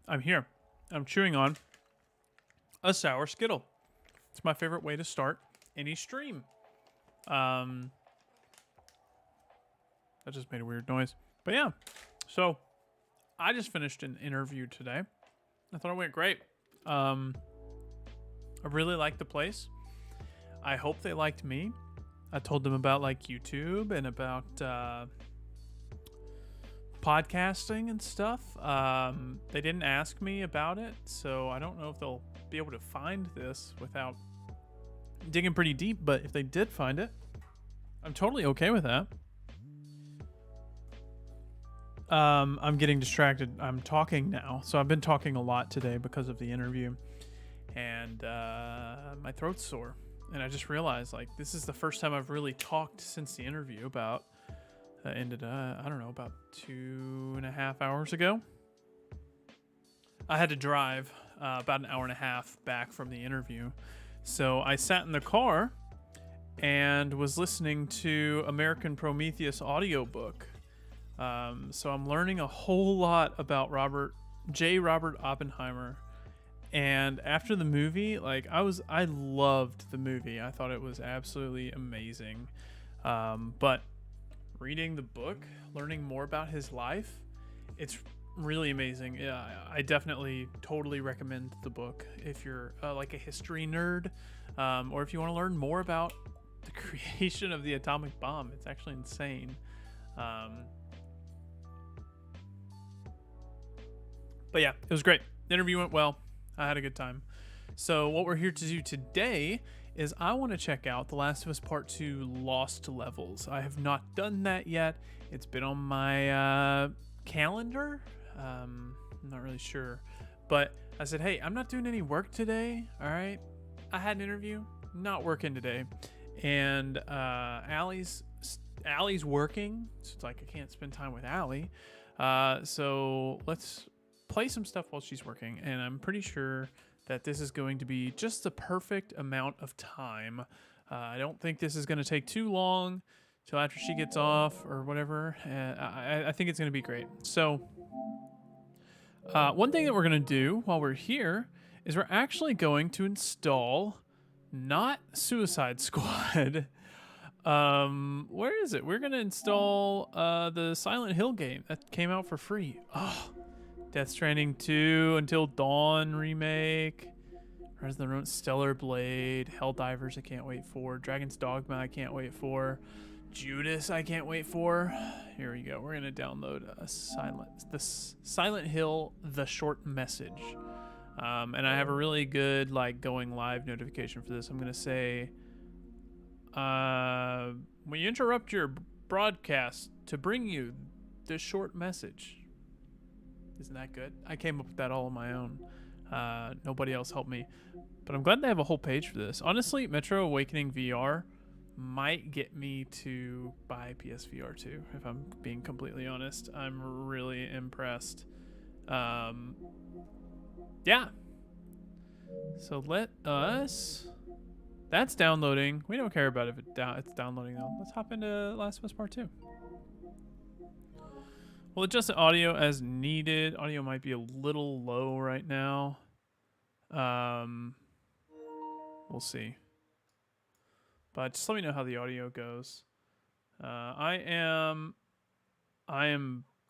I'm here. I'm chewing on a sour Skittle. It's my favorite way to start any stream. That just made a weird noise. But yeah, so I just finished an interview today. I thought it went great. I really liked the place. I hope they liked me. I told them about like YouTube and about podcasting and stuff. They didn't ask me about it, so I don't know if they'll be able to find this without digging pretty deep, but if they did find it, I'm totally okay with that. I'm getting distracted. I'm talking now, so I've been talking a lot today because of the interview, and my throat's sore. And I just realized, like, this is the first time I've really talked since the interview. About ended, I don't know, about 2.5 hours ago. I had to drive about an hour and a half back from the interview, so I sat in the car and was listening to American Prometheus audiobook. So I'm learning a whole lot about Robert Oppenheimer. And after the movie, like I loved the movie. I thought it was absolutely amazing. But reading the book, learning more about his life, it's really amazing. Yeah, I definitely totally recommend the book if you're like a history nerd, or if you want to learn more about the creation of the atomic bomb. It's actually insane. But yeah, it was great. The interview went well. I had a good time. So what we're here to do today is I want to check out The Last of Us Part 2 Lost Levels. I have not done that yet. It's been on my calendar. I'm not really sure. But I said, hey, I'm not doing any work today. All right. I had an interview. Not working today. And Allie's working. So it's like I can't spend time with Allie. So let's play some stuff while she's working, and I'm pretty sure that this is going to be just the perfect amount of time. I don't think this is going to take too long till after she gets off or whatever. I think it's going to be great. So one thing that we're going to do while we're here is we're actually going to install not Suicide Squad. Where is it? We're going to install the Silent Hill game that came out for free. Oh, Death Stranding 2, Until Dawn remake, Rise of the Ronin, Stellar Blade, Helldivers I can't wait for, Dragon's Dogma I can't wait for, Judas I can't wait for. Here we go. We're gonna download Silent Hill: The Short Message, and I have a really good like going live notification for this. I'm gonna say, we interrupt your broadcast to bring you this short message. Isn't that good? I came up with that all on my own. Nobody else helped me. But I'm glad they have a whole page for this. Honestly, Metro Awakening VR might get me to buy PSVR 2, if I'm being completely honest. I'm really impressed. Yeah. So let us... That's downloading. We don't care about if it's downloading, though. Let's hop into Last of Us Part 2. We'll adjust the audio as needed. Audio might be a little low right now. We'll see. But just let me know how the audio goes. I am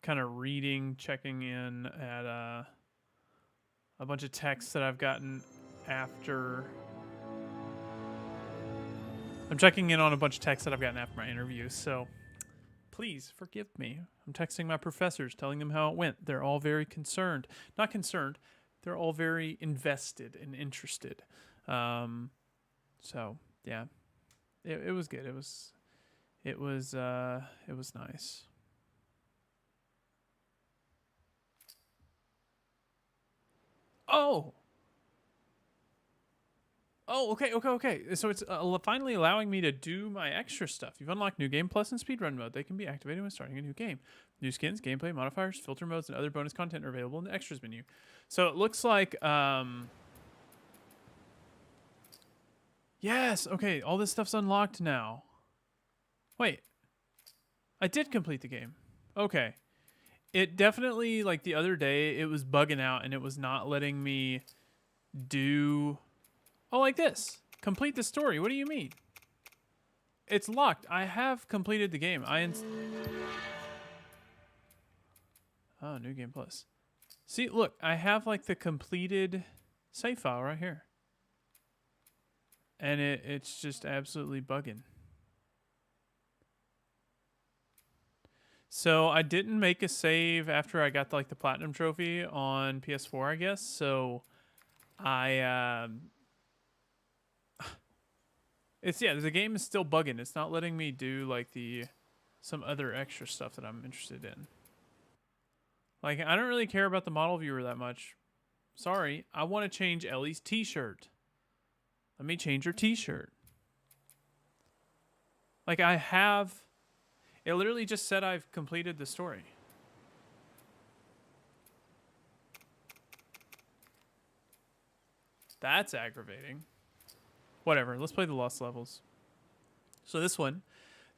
kind of reading, checking in at a bunch of texts that I've gotten after. I'm checking in on a bunch of texts that I've gotten after my interview, so please forgive me. I'm texting my professors, telling them how it went. They're all very concerned. Not concerned. They're all very invested and interested. So yeah, it was good. It was nice. Oh, okay. So it's finally allowing me to do my extra stuff. You've unlocked new game plus and speedrun mode. They can be activated when starting a new game. New skins, gameplay, modifiers, filter modes, and other bonus content are available in the extras menu. So it looks like, yes, okay, all this stuff's unlocked now. Wait, I did complete the game. Okay. it definitely, like the other day, it was bugging out and it was not letting me do. Oh, like this. Complete the story. What do you mean? It's locked. I have completed the game. Oh, new game plus. See, look, I have like the completed save file right here. And it's just absolutely bugging. So I didn't make a save after I got like the platinum trophy on PS4, I guess. So I the game is still bugging. It's not letting me do like some other extra stuff that I'm interested in. Like, I don't really care about the model viewer that much. Sorry, I want to change Ellie's t-shirt. Let me change her t-shirt. Like, it literally just said I've completed the story. That's aggravating. Whatever, let's play the Lost Levels. So this one,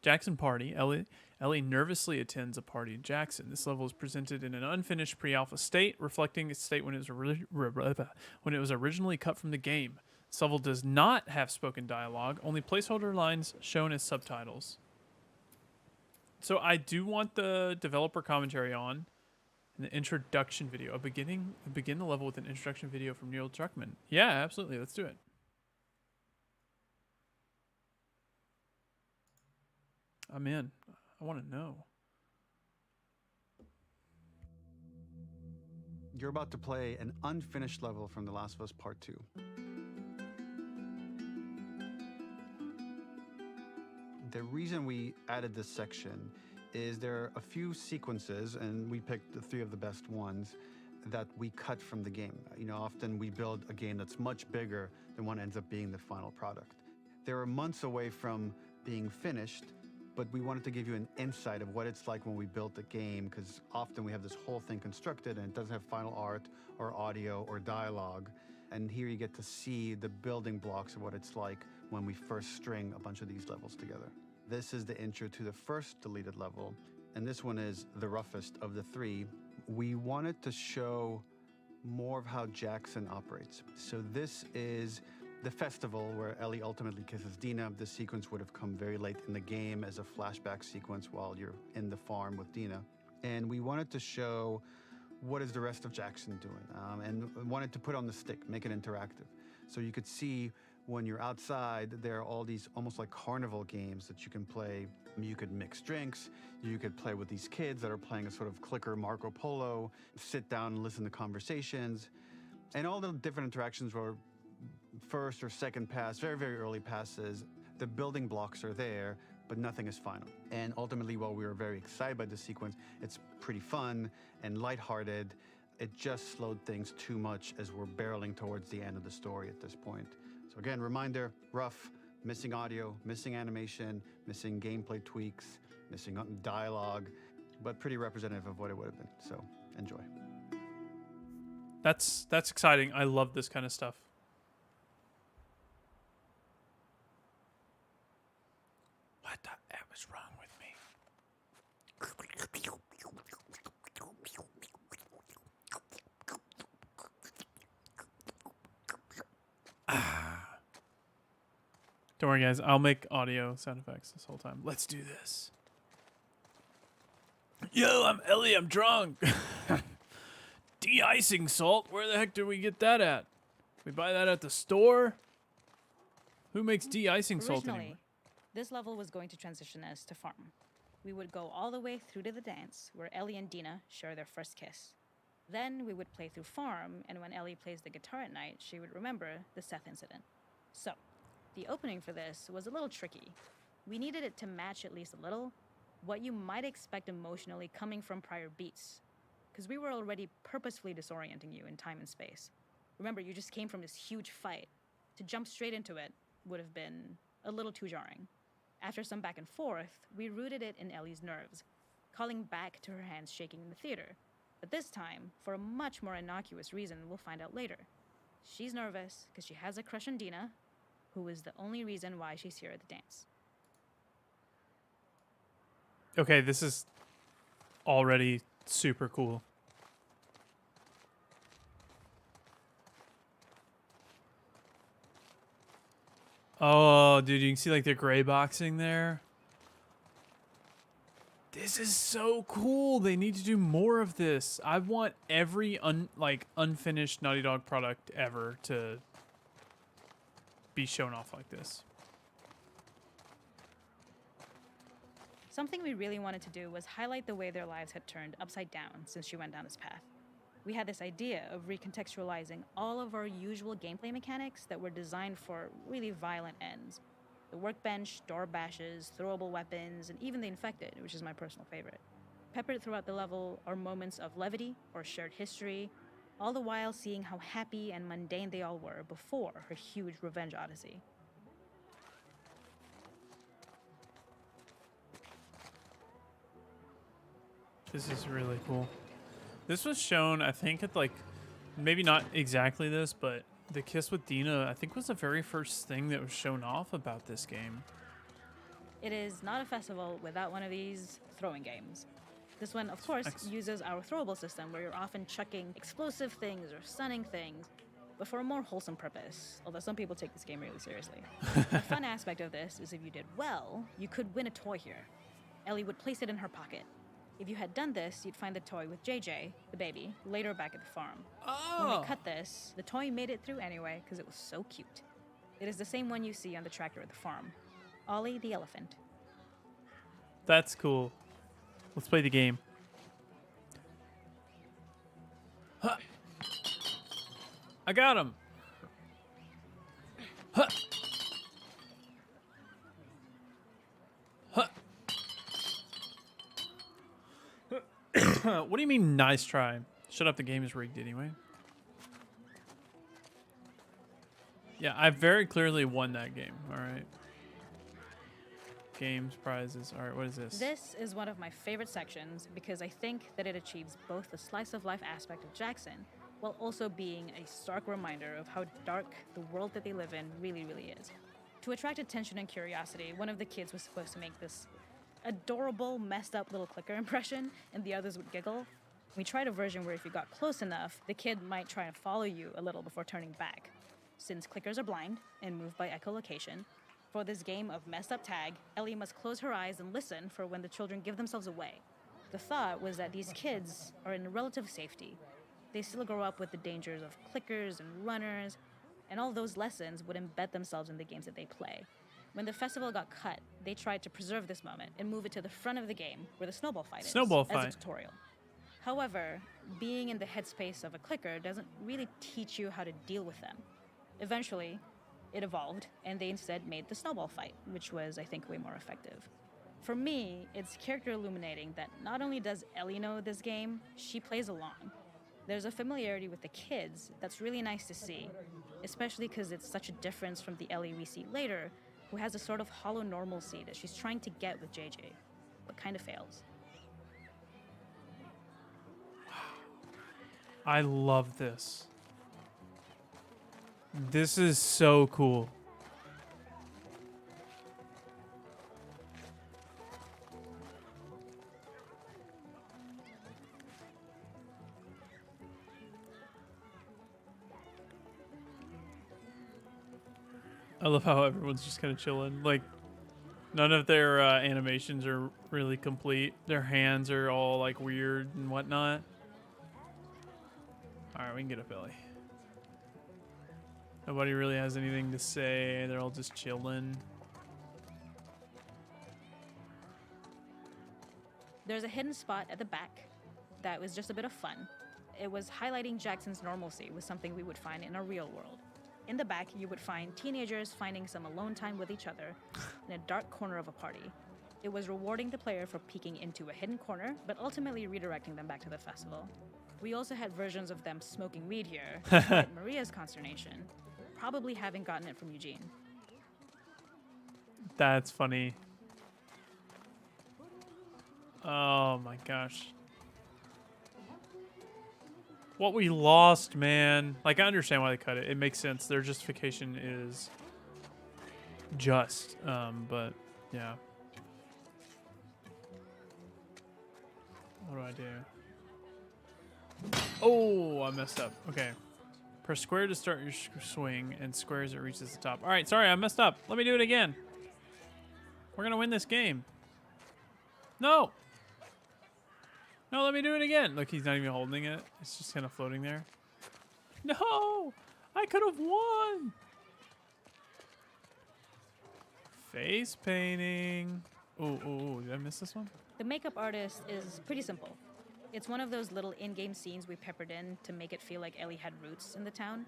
Jackson Party. Ellie nervously attends a party in Jackson. This level is presented in an unfinished pre-alpha state, reflecting its state when it was originally cut from the game. This level does not have spoken dialogue, only placeholder lines shown as subtitles. So I do want the developer commentary on and the introduction video. Begin the level with an introduction video from Neil Druckmann. Yeah, absolutely. Let's do it. I'm in. I want to know. You're about to play an unfinished level from The Last of Us Part 2. The reason we added this section is there are a few sequences, and we picked the 3 of the best ones, that we cut from the game. You know, often we build a game that's much bigger than what ends up being the final product. They were months away from being finished, but we wanted to give you an insight of what it's like when we built the game, because often we have this whole thing constructed and it doesn't have final art or audio or dialogue. And here you get to see the building blocks of what it's like when we first string a bunch of these levels together. This is the intro to the first deleted level, and this one is the roughest of the 3. We wanted to show more of how Jackson operates. So this is the festival where Ellie ultimately kisses Dina. This sequence would have come very late in the game as a flashback sequence while you're in the farm with Dina. And we wanted to show what is the rest of Jackson doing, and wanted to put on the stick, make it interactive. So you could see when you're outside, there are all these almost like carnival games that you can play. You could mix drinks, you could play with these kids that are playing a sort of clicker Marco Polo, sit down and listen to conversations. And all the different interactions were first or second pass, very, very early passes. The building blocks are there, but nothing is final. And ultimately, while we were very excited by this sequence, it's pretty fun and lighthearted. It just slowed things too much as we're barreling towards the end of the story at this point. So again, reminder, rough, missing audio, missing animation, missing gameplay tweaks, missing dialogue, but pretty representative of what it would have been. So enjoy. That's exciting. I love this kind of stuff. What the F is wrong with me? Don't worry, guys. I'll make audio sound effects this whole time. Let's do this. Yo, I'm Ellie. I'm drunk. De-icing salt? Where the heck do we get that at? We buy that at the store? Who makes de-icing salt anymore? This level was going to transition us to farm. We would go all the way through to the dance, where Ellie and Dina share their first kiss. Then we would play through farm, and when Ellie plays the guitar at night, she would remember the Seth incident. So, the opening for this was a little tricky. We needed it to match at least a little what you might expect emotionally coming from prior beats, because we were already purposefully disorienting you in time and space. Remember, you just came from this huge fight. To jump straight into it would have been a little too jarring. After some back and forth, we rooted it in Ellie's nerves, calling back to her hands shaking in the theater. But this time, for a much more innocuous reason we'll find out later. She's nervous because she has a crush on Dina, who is the only reason why she's here at the dance. Okay, this is already Super cool. Oh, dude, you can see like the gray boxing there. This is so cool. They need to do more of this. I want every unfinished Naughty Dog product ever to be shown off like this. Something we really wanted to do was highlight the way their lives had turned upside down since she went down this path. We had this idea of recontextualizing all of our usual gameplay mechanics that were designed for really violent ends. The workbench, door bashes, throwable weapons, and even the infected, which is my personal favorite. Peppered throughout the level are moments of levity or shared history, all the while seeing how happy and mundane they all were before her huge revenge odyssey. This is really cool. This was shown, I think, at like, maybe not exactly this, but the Kiss with Dina, I think, was the very first thing that was shown off about this game. It is not a festival without one of these throwing games. This one, of course, uses our throwable system where you're often chucking explosive things or stunning things, but for a more wholesome purpose, although some people take this game really seriously. The fun aspect of this is if you did well, you could win a toy here. Ellie would place it in her pocket. If you had done this, you'd find the toy with JJ, the baby, later back at the farm. Oh! When we cut this, the toy made it through anyway because it was so cute. It is the same one you see on the tractor at the farm. Ollie the elephant. That's cool. Let's play the game. Huh. I got him. Huh. Huh. What do you mean, nice try? Shut up, the game is rigged anyway. Yeah, I very clearly won that game. All right. Games, prizes. All right, what is this? This is one of my favorite sections because I think that it achieves both the slice of life aspect of Jackson while also being a stark reminder of how dark the world that they live in really, really is. To attract attention and curiosity, one of the kids was supposed to make this adorable, messed up little clicker impression, and the others would giggle. We tried a version where if you got close enough, the kid might try and follow you a little before turning back. Since clickers are blind and move by echolocation, for this game of messed up tag, Ellie must close her eyes and listen for when the children give themselves away. The thought was that these kids are in relative safety. They still grow up with the dangers of clickers and runners, and all those lessons would embed themselves in the games that they play. When the festival got cut, they tried to preserve this moment and move it to the front of the game where the snowball fight is, as a tutorial. However, being in the headspace of a clicker doesn't really teach you how to deal with them. Eventually, it evolved, and they instead made the snowball fight, which was, I think, way more effective. For me, it's character illuminating that not only does Ellie know this game, she plays along. There's a familiarity with the kids that's really nice to see, especially because it's such a difference from the Ellie we see later, who has a sort of hollow normalcy that she's trying to get with JJ, but kind of fails. I love this. This is so cool. I love how everyone's just kind of chilling. Like, none of their animations are really complete. Their hands are all like weird and whatnot. All right, we can get up, Ellie. Nobody really has anything to say. They're all just chilling. There's a hidden spot at the back that was just a bit of fun. It was highlighting Jackson's normalcy with something we would find in a real world. In the back, you would find teenagers finding some alone time with each other in a dark corner of a party. It was rewarding the player for peeking into a hidden corner, but ultimately redirecting them back to the festival. We also had versions of them smoking weed here, despite Maria's consternation, probably having gotten it from Eugene. That's funny. Oh my gosh. What we lost, man. Like, I understand why they cut it. It makes sense. Their justification is just. But, yeah. What do I do? Oh, I messed up. Okay. Press square to start your swing, and square as it reaches the top. All right, sorry, I messed up. Let me do it again. We're going to win this game. No. No, let me do it again. Look, he's not even holding it. It's just kind of floating there. No. I could have won. Face painting. Oh, did I miss this one? The makeup artist is pretty simple. It's one of those little in-game scenes we peppered in to make it feel like Ellie had roots in the town.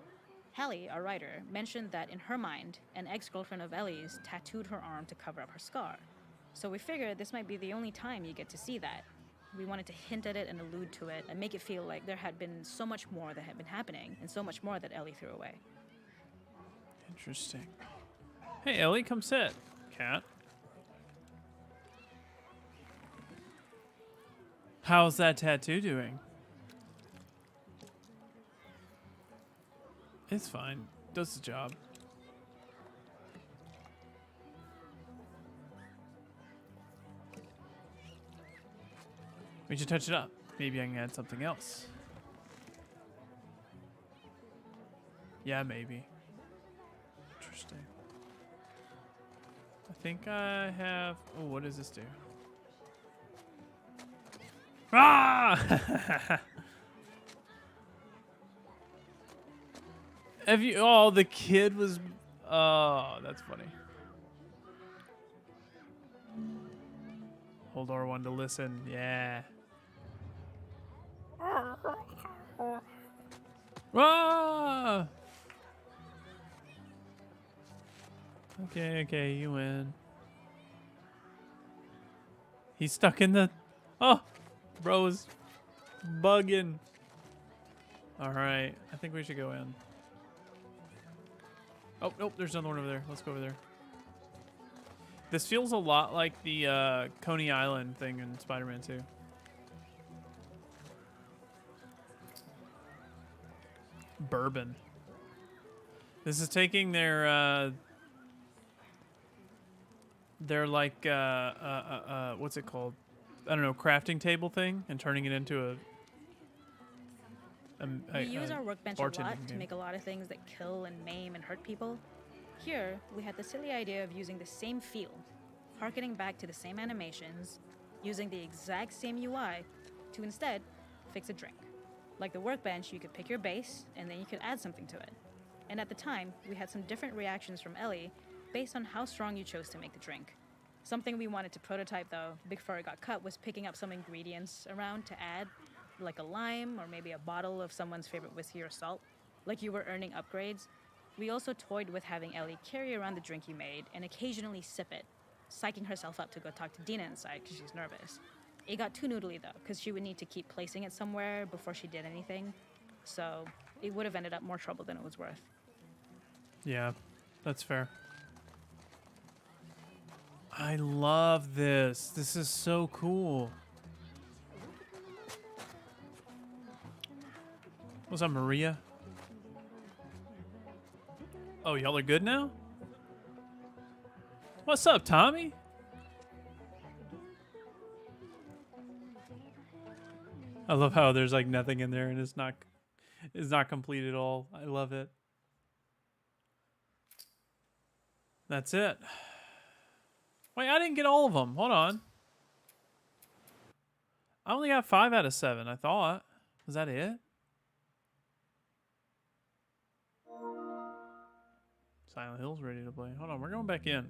Hallie, our writer, mentioned that in her mind, an ex-girlfriend of Ellie's tattooed her arm to cover up her scar. So we figured this might be the only time you get to see that. We wanted to hint at it and allude to it and make it feel like there had been so much more that had been happening and so much more that Ellie threw away. Interesting. Hey, Ellie, come sit. Cat. How's that tattoo doing? It's fine. Does the job. We should touch it up. Maybe I can add something else. Yeah, maybe. Interesting. I think I have... Oh, what does this do? Ah! Have you... Oh, the kid was... Oh, that's funny. Hold R1 to listen. Yeah. Ah! Okay, you win. He's stuck in the... Oh! Bro is bugging. Alright, I think we should go in. Oh, nope, there's another one over there. Let's go over there. This feels a lot like the Coney Island thing in Spider-Man 2. Bourbon. This is taking their like what's it called? I don't know, crafting table thing and turning it into We use our workbench a lot to game. make a lot of things that kill and maim and hurt people. Here, we had the silly idea of using the same feel, harkening back to the same animations, using the exact same UI to instead fix a drink. Like the workbench, you could pick your base and then you could add something to it. And at the time, we had some different reactions from Ellie based on how strong you chose to make the drink. Something we wanted to prototype though, before it got cut, was picking up some ingredients around to add, like a lime or maybe a bottle of someone's favorite whiskey or salt, like you were earning upgrades. We also toyed with having Ellie carry around the drink you made and occasionally sip it, psyching herself up to go talk to Dina inside because she's nervous. It got too noodly though, because she would need to keep placing it somewhere before she did anything, so it would have ended up more trouble than it was worth. Yeah, that's fair. I love this. This is so cool. What's up, Maria? Oh, y'all are good now? What's up, Tommy? I love how there's like nothing in there and it's not complete at all. I love it. That's it. Wait, I didn't get all of them. Hold on. I only got 5 out of 7, I thought. Was that it? Silent Hill's ready to play. Hold on, we're going back in.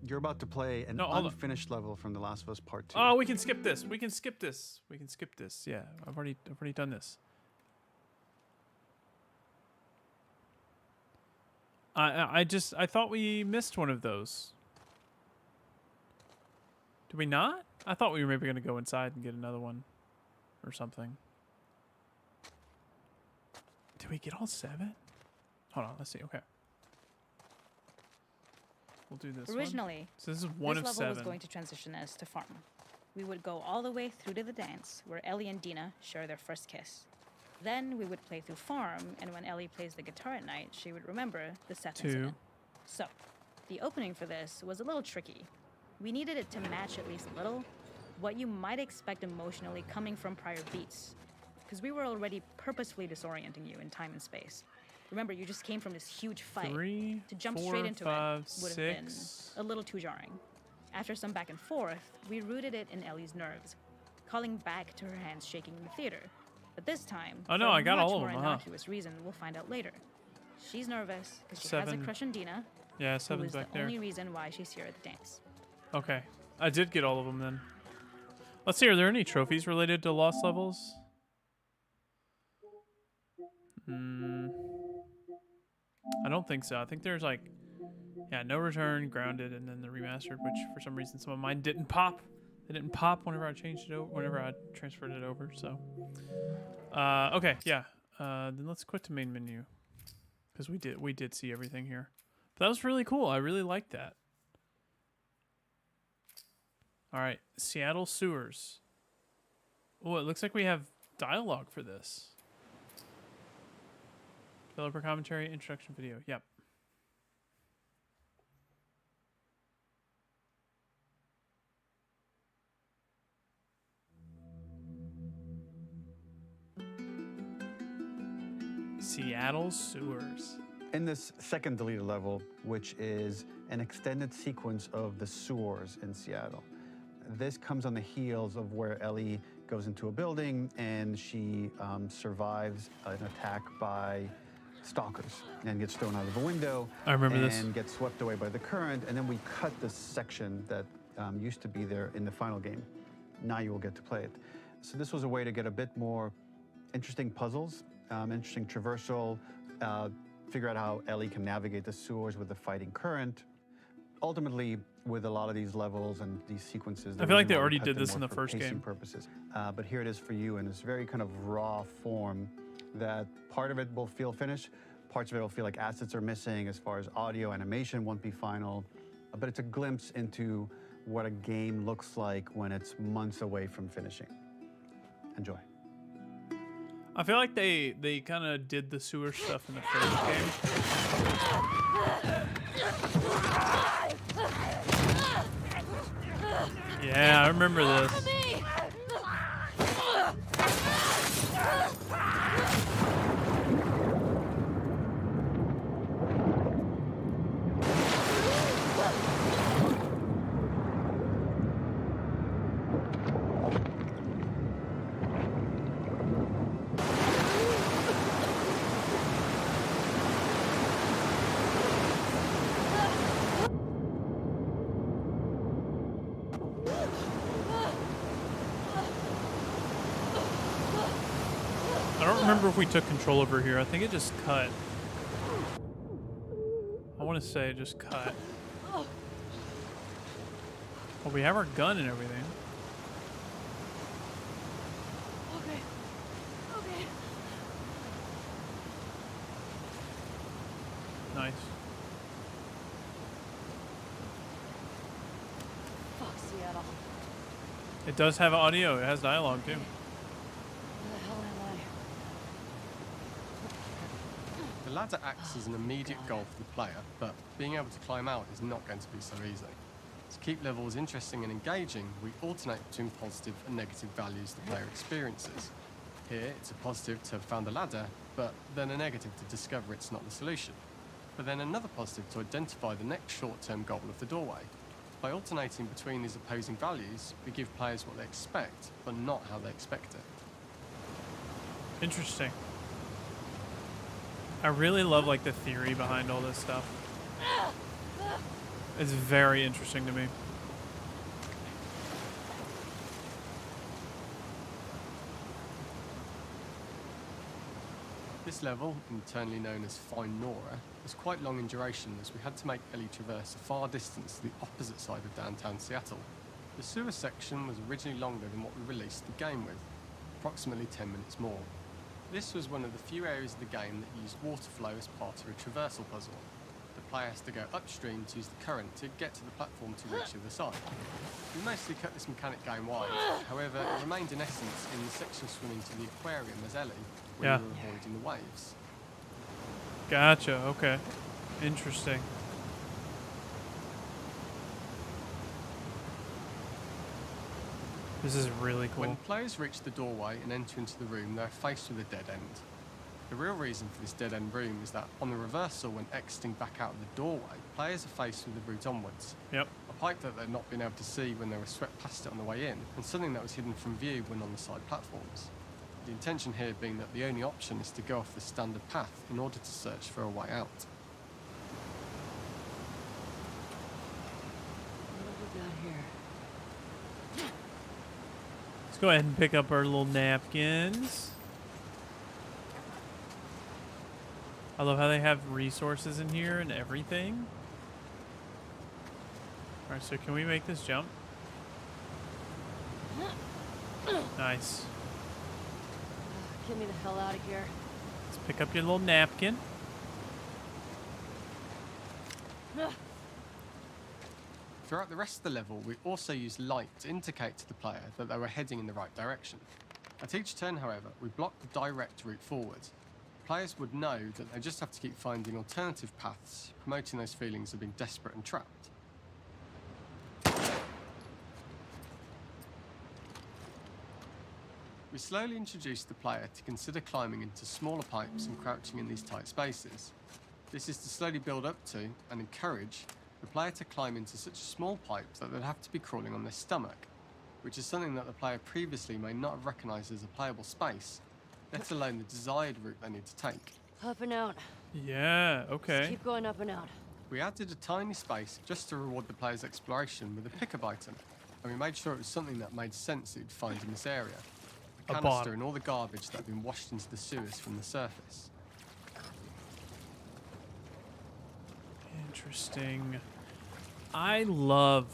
You're about to play an unfinished level from The Last of Us Part 2. Oh, we can skip this. We can skip this. We can skip this. Yeah, I've already done this. I thought we missed one of those. Did we not? I thought we were maybe going to go inside and get another one or something. Did we get all 7? Hold on, let's see. Okay. We'll do this Originally, one. So this is one of 7. This level was going to transition us to farm. We would go all the way through to the dance, where Ellie and Dina share their first kiss. Then we would play through farm, and when Ellie plays the guitar at night, she would remember the Seth 2. incident. So, the opening for this was a little tricky. We needed it to match at least a little what you might expect emotionally coming from prior beats. because we were already purposefully disorienting you in time and space. Remember, you just came from this huge fight. 3, To jump 4, straight into 5, it would have been 6. a little too jarring. After some back and forth, we rooted it in Ellie's nerves, calling back to her hands shaking in the theater. But this time, Oh, no, for I got a much all of more them, huh? innocuous reason we'll find out later. She's nervous because she has a 7. crush on Dina, Yeah, who 7's is the back there. only reason why she's here at the dance. Okay. I did get all of them then. Let's see, are there any trophies related to lost levels? I don't think so. I think there's like, yeah, no return, grounded, and then the remastered, which for some reason some of mine didn't pop. They didn't pop whenever I changed it over, whenever I transferred it over. So, okay, yeah. Then let's quit the main menu because we did see everything here. But that was really cool. I really liked that. All right, Seattle sewers. Oh, it looks like we have dialogue for this. Developer commentary, introduction video. Yep. Seattle sewers. In this second deleted level, which is an extended sequence of the sewers in Seattle, this comes on the heels of where Ellie goes into a building and she survives an attack by stalkers and gets thrown out of a window. I remember this. And gets swept away by the current. And then we cut this section that used to be there in the final game. Now you will get to play it. So this was a way to get a bit more interesting puzzles, interesting traversal, figure out how Ellie can navigate the sewers with the fighting current. Ultimately, with a lot of these levels and these sequences, I feel like they already did this in the first game. Purposes. But here it is for you in this very kind of raw form that part of it will feel finished, parts of it will feel like assets are missing as far as audio, animation won't be final, but it's a glimpse into what a game looks like when it's months away from finishing. Enjoy. I feel like they kind of did the sewer stuff in the first game. Yeah, I remember this. I don't remember if we took control over here. I think it just cut. I want to say it just cut. Well, we have our gun and everything. Okay. Okay. Nice. Fuck Seattle. It does have audio. It has dialogue too. Where the hell am I? The ladder acts as an immediate goal for the player, but being able to climb out is not going to be so easy. To keep levels interesting and engaging, we alternate between positive and negative values the player experiences. Here, it's a positive to have found the ladder, but then a negative to discover it's not the solution. But then another positive to identify the next short-term goal of the doorway. By alternating between these opposing values, we give players what they expect, but not how they expect it. Interesting. I really love like the theory behind all this stuff. It's very interesting to me. This level, internally known as Find Nora, was quite long in duration as we had to make Ellie traverse a far distance to the opposite side of downtown Seattle. The sewer section was originally longer than what we released the game with, approximately 10 minutes more. This was one of the few areas of the game that used water flow as part of a traversal puzzle. The player has to go upstream to use the current to get to the platform to reach the other side. We mostly cut this mechanic game wide, however it remained in essence in the section swimming to the aquarium as Ellie, where we were avoiding the waves. Gotcha. Okay. Interesting. This is really cool. When players reach the doorway and enter into the room, they're faced with a dead end. The real reason for this dead end room is that on the reversal, when exiting back out of the doorway, players are faced with the route onwards. Yep. A pipe that they'd not been able to see when they were swept past it on the way in, and something that was hidden from view when on the side platforms. The intention here being that the only option is to go off the standard path in order to search for a way out. What have we got here? Let's go ahead and pick up our little napkins. I love how they have resources in here and everything. Alright, so can we make this jump? Nice. Get me the hell out of here. Let's pick up your little napkin. Throughout the rest of the level, we also used light to indicate to the player that they were heading in the right direction. At each turn, however, we blocked the direct route forward. Players would know that they just have to keep finding alternative paths, promoting those feelings of being desperate and trapped. We slowly introduced the player to consider climbing into smaller pipes and crouching in these tight spaces. This is to slowly build up to and encourage the player to climb into such a small pipe that they'd have to be crawling on their stomach, which is something that the player previously may not have recognised as a playable space, let alone the desired route they need to take. Up and out. Yeah, okay. Keep going up and out. We added a tiny space just to reward the player's exploration with a pickup item, and we made sure it was something that made sense that you'd find in this area. A A canister bottle. and all the garbage that had been washed into the sewers from the surface. Interesting. I love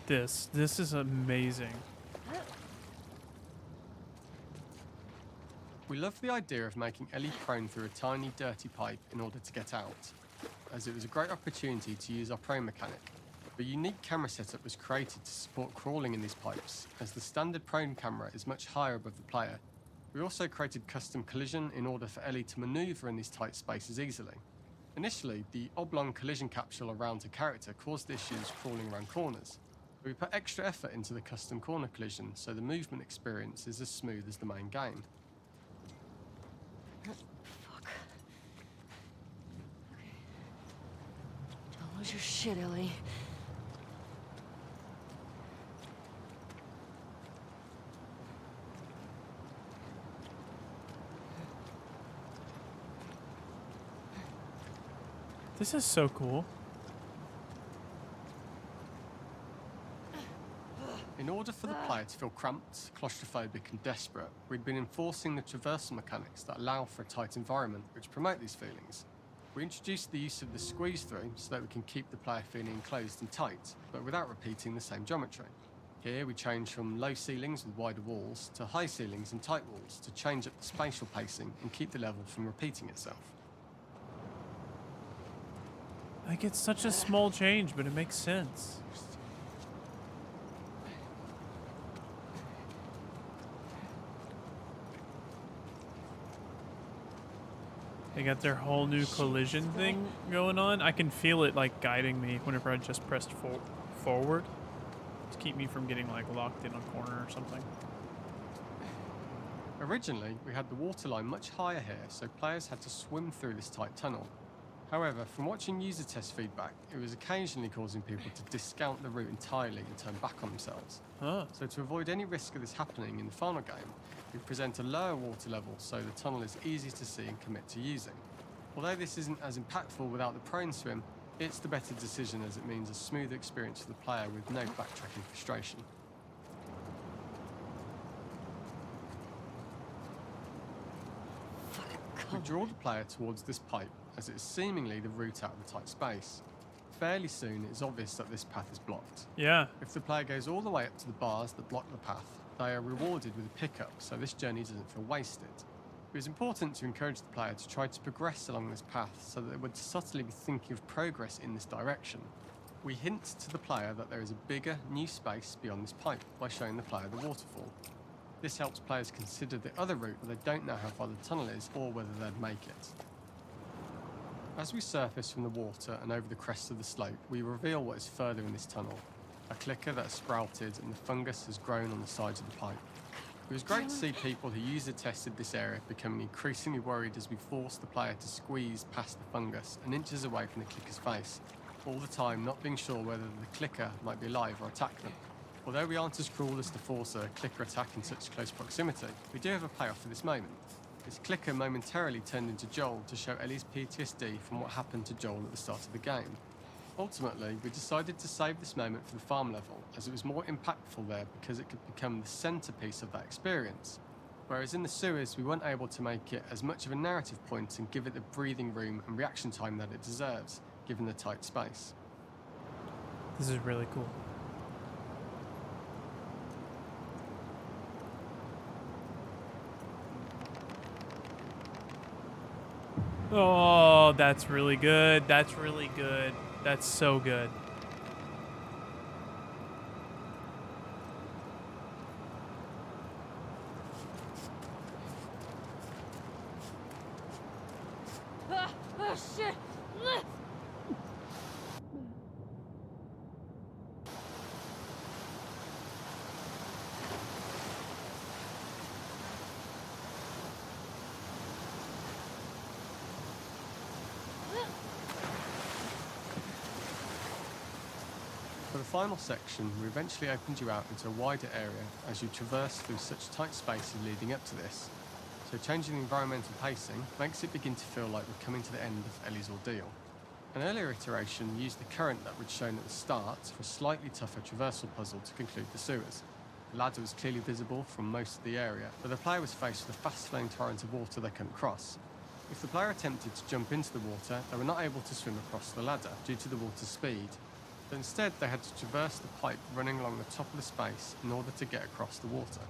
this. This is amazing. We loved the idea of making Ellie prone through a tiny, dirty pipe in order to get out, as it was a great opportunity to use our prone mechanic. A unique camera setup was created to support crawling in these pipes, as the standard prone camera is much higher above the player. We also created custom collision in order for Ellie to manoeuvre in these tight spaces easily. Initially, the oblong collision capsule around her character caused issues crawling around corners. We put extra effort into the custom corner collision, so the movement experience is as smooth as the main game. Fuck. Okay. Don't lose your shit, Ellie. This is so cool. In order for the player to feel cramped, claustrophobic and desperate, we'd been enforcing the traversal mechanics that allow for a tight environment which promote these feelings. We introduced the use of the squeeze through so that we can keep the player feeling enclosed and tight, but without repeating the same geometry. Here we change from low ceilings with wider walls to high ceilings and tight walls to change up the spatial pacing and keep the level from repeating itself. Like, it's such a small change, but it makes sense. They got their whole new collision thing going on. I can feel it like guiding me whenever I just pressed forward to keep me from getting like locked in a corner or something. Originally, we had the waterline much higher here, so players had to swim through this tight tunnel. However, from watching user test feedback, it was occasionally causing people to discount the route entirely and turn back on themselves. Huh. So to avoid any risk of this happening in the final game, we present a lower water level so the tunnel is easy to see and commit to using. Although this isn't as impactful without the prone swim, it's the better decision as it means a smoother experience for the player with no backtracking frustration. We draw the player towards this pipe as it is seemingly the route out of the tight space. Fairly soon it is obvious that this path is blocked. Yeah. If the player goes all the way up to the bars that block the path, they are rewarded with a pickup, so this journey doesn't feel wasted. It was important to encourage the player to try to progress along this path so that they would subtly be thinking of progress in this direction. We hint to the player that there is a bigger, new space beyond this pipe by showing the player the waterfall. This helps players consider the other route where they don't know how far the tunnel is or whether they'd make it. As we surface from the water and over the crest of the slope, we reveal what is further in this tunnel. a clicker that has sprouted and the fungus has grown on the sides of the pipe. It was great to see people who user-tested this area becoming increasingly worried as we forced the player to squeeze past the fungus and inches away from the clicker's face, all the time not being sure whether the clicker might be alive or attack them. Although we aren't as cruel as to force a clicker attack in such close proximity, we do have a payoff for this moment. This clicker momentarily turned into Joel to show Ellie's PTSD from what happened to Joel at the start of the game. Ultimately, we decided to save this moment for the farm level, as it was more impactful there because it could become the centrepiece of that experience. Whereas in the sewers, we weren't able to make it as much of a narrative point and give it the breathing room and reaction time that it deserves, given the tight space. This is really cool. Oh, that's really good. That's really good. That's so good. Oh, shit! For the final section, we eventually opened you out into a wider area as you traverse through such tight spaces leading up to this. So changing the environmental pacing makes it begin to feel like we're coming to the end of Ellie's ordeal. An earlier iteration used the current that we'd shown at the start for a slightly tougher traversal puzzle to conclude the sewers. The ladder was clearly visible from most of the area, but the player was faced with a fast-flowing torrent of water they couldn't cross. If the player attempted to jump into the water, they were not able to swim across the ladder due to the water's speed. But instead, they had to traverse the pipe running along the top of the space in order to get across the water.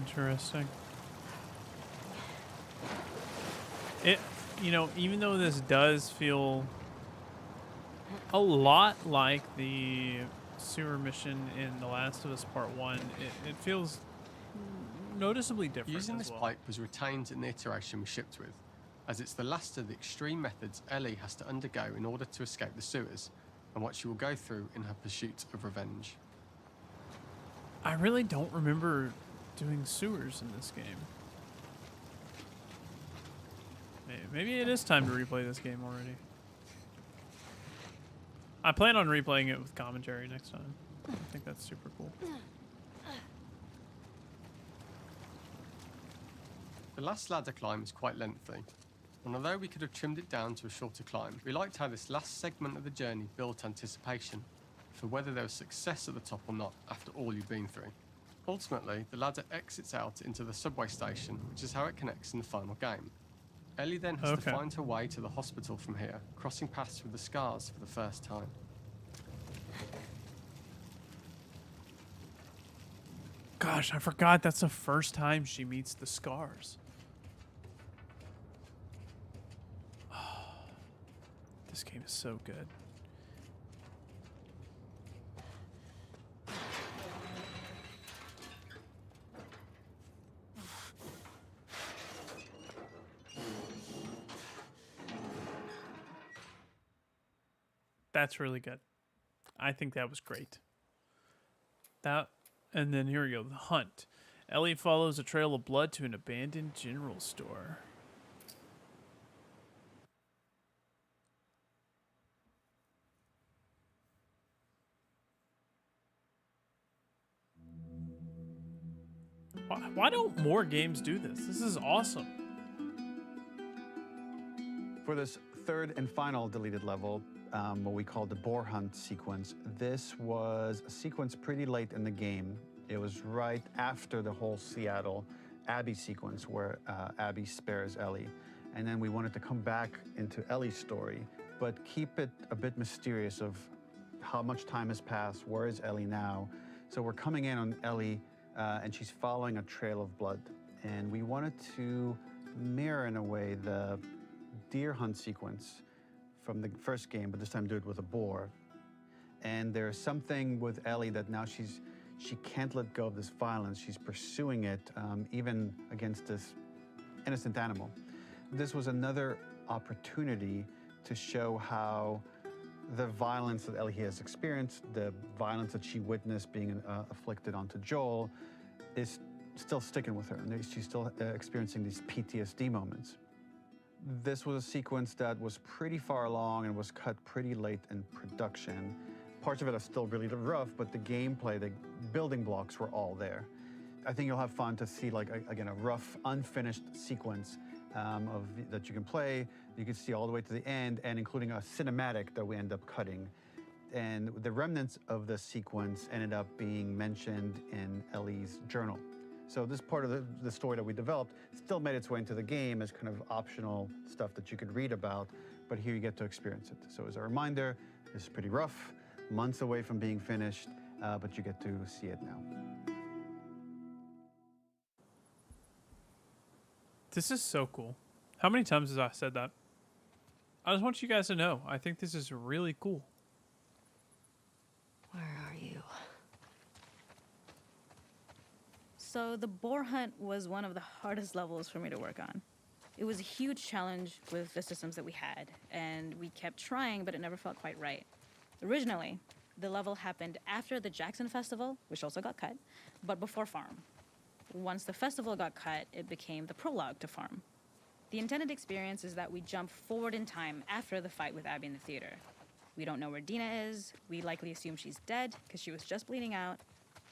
Interesting. Even though this does feel a lot like the sewer mission in The Last of Us Part 1, it feels noticeably different. Using as this well. pipe was retained in the iteration we shipped with, as it's the last of the extreme methods Ellie has to undergo in order to escape the sewers, and what she will go through in her pursuit of revenge. I really don't remember doing sewers in this game. Maybe it is time to replay this game already. I plan on replaying it with commentary next time. I think that's super cool. The last ladder climb is quite lengthy, and although we could have trimmed it down to a shorter climb, we liked how this last segment of the journey built anticipation for whether there was success at the top or not after all you've been through. Ultimately, the ladder exits out into the subway station, which is how it connects in the final game. Ellie then has to find her way to the hospital from here, crossing paths with the scars for the first time. Gosh, I forgot that's the first time she meets the scars. This game is so good. That's really good. I think that was great. And then here we go, the hunt. Ellie follows a trail of blood to an abandoned general store. Why don't more games do this? This is awesome. For this third and final deleted level, what we call the boar hunt sequence, this was a sequence pretty late in the game. It was right after the whole Seattle Abby sequence where Abby spares Ellie. And then we wanted to come back into Ellie's story, but keep it a bit mysterious of how much time has passed, where is Ellie now? So we're coming in on Ellie and she's following a trail of blood. And we wanted to mirror in a way the deer hunt sequence from the first game, but this time do it with a boar. And there's something with Ellie that now she can't let go of this violence. She's pursuing it, even against this innocent animal. This was another opportunity to show how the violence that Ellie has experienced, the violence that she witnessed being afflicted onto Joel, is still sticking with her, and she's still experiencing these PTSD moments. This was a sequence that was pretty far along and was cut pretty late in production. Parts of it are still really rough, but the gameplay, the building blocks were all there. I think you'll have fun to see, like, again, a rough, unfinished sequence that you can play. You can see all the way to the end, and including a cinematic that we end up cutting. And the remnants of the sequence ended up being mentioned in Ellie's journal. So this part of the story that we developed still made its way into the game as kind of optional stuff that you could read about, but here you get to experience it. So as a reminder, this is pretty rough, months away from being finished, but you get to see it now. This is so cool. How many times has I said that? I just want you guys to know, I think this is really cool. Where are you? So the boar hunt was one of the hardest levels for me to work on. It was a huge challenge with the systems that we had, and we kept trying, but it never felt quite right. Originally, the level happened after the Jackson Festival, which also got cut, but before Farm. Once the festival got cut, it became the prologue to Farm. The intended experience is that we jump forward in time after the fight with Abby in the theater. We don't know where Dina is. We likely assume she's dead because she was just bleeding out.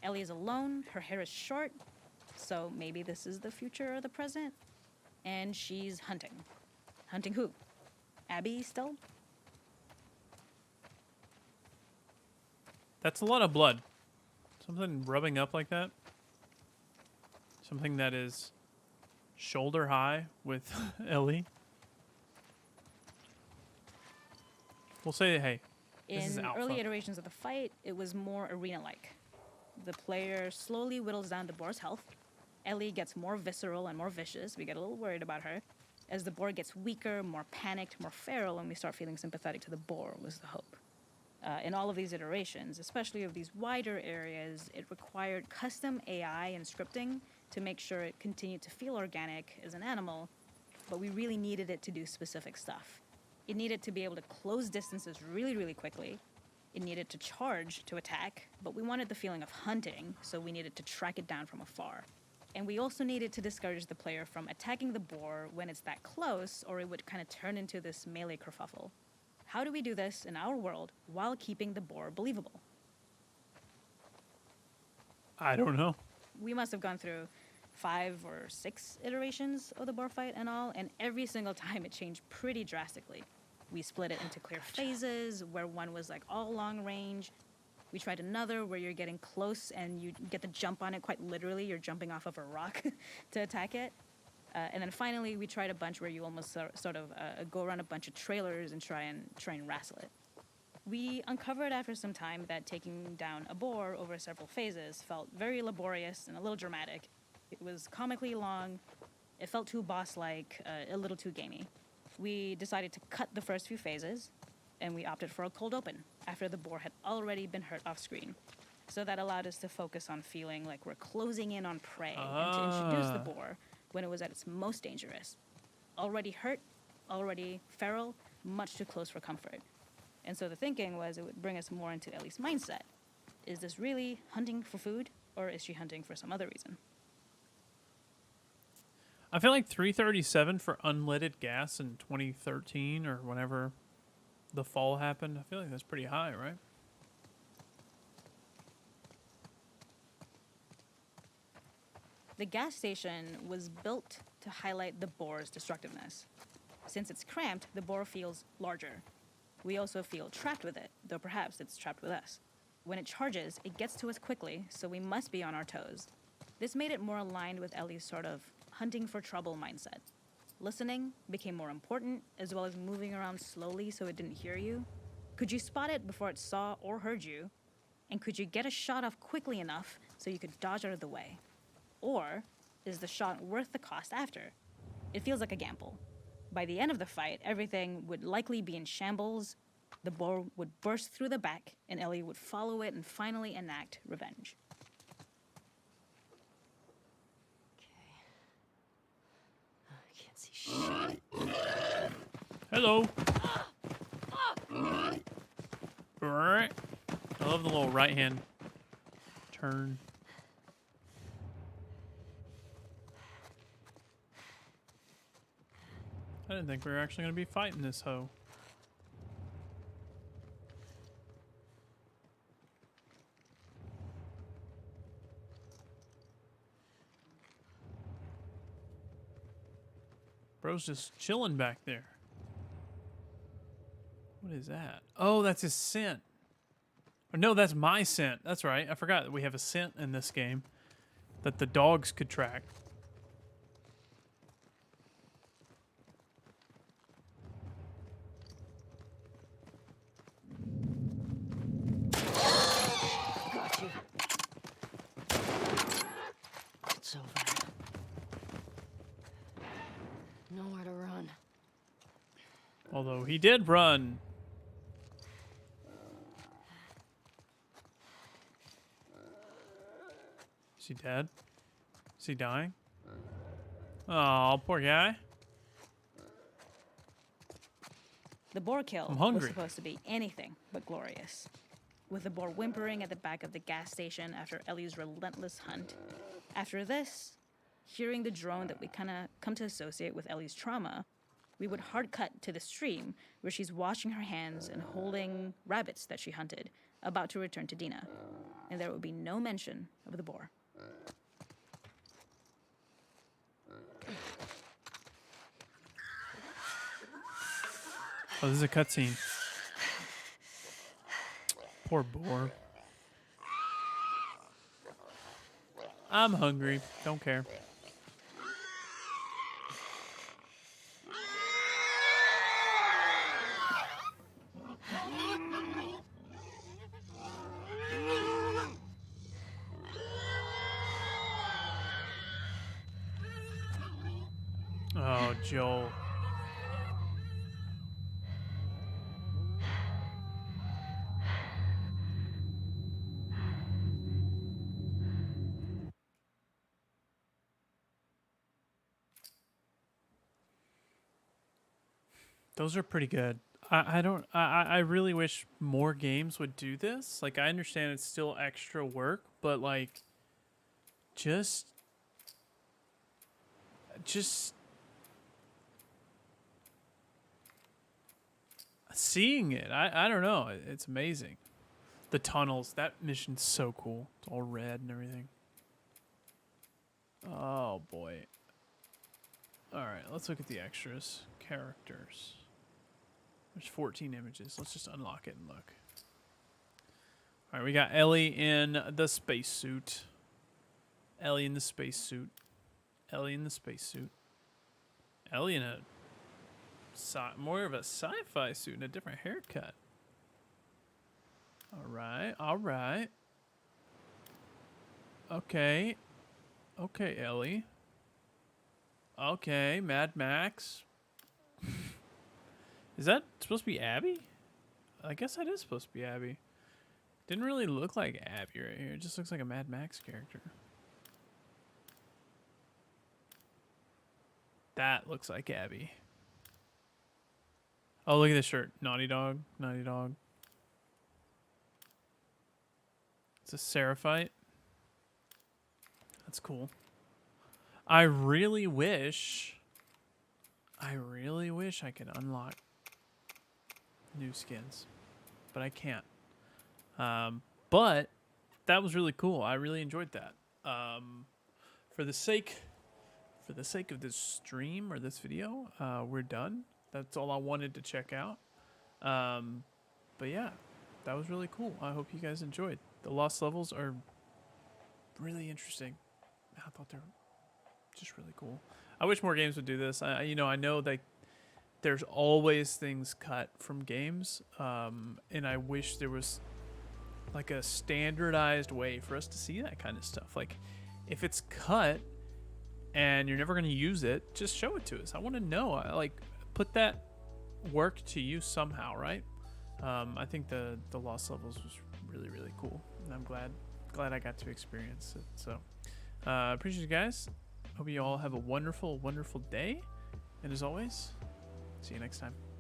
Ellie is alone. Her hair is short. So maybe this is the future or the present. And she's hunting. Hunting who? Abby still? That's a lot of blood. Something rubbing up like that. Something that is shoulder high with Ellie. We'll say, hey, this is In alpha. early iterations of the fight, it was more arena-like. The player slowly whittles down the boar's health. Ellie gets more visceral and more vicious. We get a little worried about her. As the boar gets weaker, more panicked, more feral, and we start feeling sympathetic to the boar was the hope. In all of these iterations, especially of these wider areas, it required custom AI and scripting to make sure it continued to feel organic as an animal, but we really needed it to do specific stuff. It needed to be able to close distances really, really quickly. It needed to charge to attack, but we wanted the feeling of hunting, so we needed to track it down from afar. And we also needed to discourage the player from attacking the boar when it's that close, or it would kind of turn into this melee kerfuffle. How do we do this in our world while keeping the boar believable? I don't know. We must have gone through 5 or 6 iterations of the boar fight and all, and every single time it changed pretty drastically. We split it into clear phases, where one was like all long range. We tried another where you're getting close and you get the jump on it quite literally. You're jumping off of a rock to attack it. And then finally, we tried a bunch where you almost sort of go around a bunch of trailers and try and wrestle it. We uncovered after some time that taking down a boar over several phases felt very laborious and a little dramatic. It was comically long. It felt too boss-like, a little too gamey. We decided to cut the first few phases, and we opted for a cold open after the boar had already been hurt off screen. So that allowed us to focus on feeling like we're closing in on prey and to introduce the boar when it was at its most dangerous. Already hurt, already feral, much too close for comfort. And so the thinking was it would bring us more into Ellie's mindset. Is this really hunting for food, or is she hunting for some other reason? I feel like 337 for unleaded gas in 2013 or whenever the fall happened. I feel like that's pretty high, right? The gas station was built to highlight the boar's destructiveness. Since it's cramped, the boar feels larger. We also feel trapped with it, though perhaps it's trapped with us. When it charges, it gets to us quickly, so we must be on our toes. This made it more aligned with Ellie's sort of hunting for trouble mindset. Listening became more important, as well as moving around slowly so it didn't hear you. Could you spot it before it saw or heard you? And could you get a shot off quickly enough so you could dodge out of the way? Or is the shot worth the cost after? It feels like a gamble. By the end of the fight, everything would likely be in shambles. The boar would burst through the back, and Ellie would follow it and finally enact revenge. Okay. I can't see shit. Hello. Alright. I love the little right hand turn. I didn't think we were actually going to be fighting this hoe. Bro's just chilling back there. What is that? Oh, that's his scent. Or no, that's my scent. That's right. I forgot that we have a scent in this game that the dogs could track. Got you. It's over. Nowhere to run. Although he did run. Is he dead? Is he dying? Oh, poor guy. The boar kill I'm was hungry. supposed to be anything but glorious. With the boar whimpering at the back of the gas station after Ellie's relentless hunt. After this, hearing the drone that we kind of come to associate with Ellie's trauma, we would hard cut to the stream where she's washing her hands and holding rabbits that she hunted, about to return to Dina. And there would be no mention of the boar. Oh, this is a cutscene. Poor boar. I'm hungry. Don't care. Oh, Joel. Those are pretty good. I really wish more games would do this. Like, I understand it's still extra work, but like, just seeing it, I don't know. It's amazing. The tunnels, that mission's so cool. It's all red and everything. Oh boy. All right, let's look at the extras. Characters. There's 14 images. Let's just unlock it and look. All right, we got Ellie in the spacesuit. Ellie in the spacesuit. Ellie in the spacesuit. Ellie in a more of a sci-fi suit and a different haircut. All right, all right. Okay. Okay, Ellie. Okay, Mad Max. Is that supposed to be Abby? I guess that is supposed to be Abby. Didn't really look like Abby right here. It just looks like a Mad Max character. That looks like Abby. Oh, look at this shirt. Naughty Dog. Naughty Dog. It's a Seraphite. That's cool. I really wish I could unlock new skins, but I can't. But that was really cool. I really enjoyed that. For the sake of this stream or this video, we're done. That's all I wanted to check out. But yeah, that was really cool. I hope you guys enjoyed. The lost levels are really interesting. I thought they were just really cool. I wish more games would do this. I know that there's always things cut from games, and I wish there was like a standardized way for us to see that kind of stuff. Like, if it's cut and you're never going to use it, just show it to us. I want to know. Like, put that work to use somehow, right? I think the Lost Levels was really, really cool, and I'm glad I got to experience it. So, appreciate you guys. Hope you all have a wonderful, wonderful day, and as always, see you next time.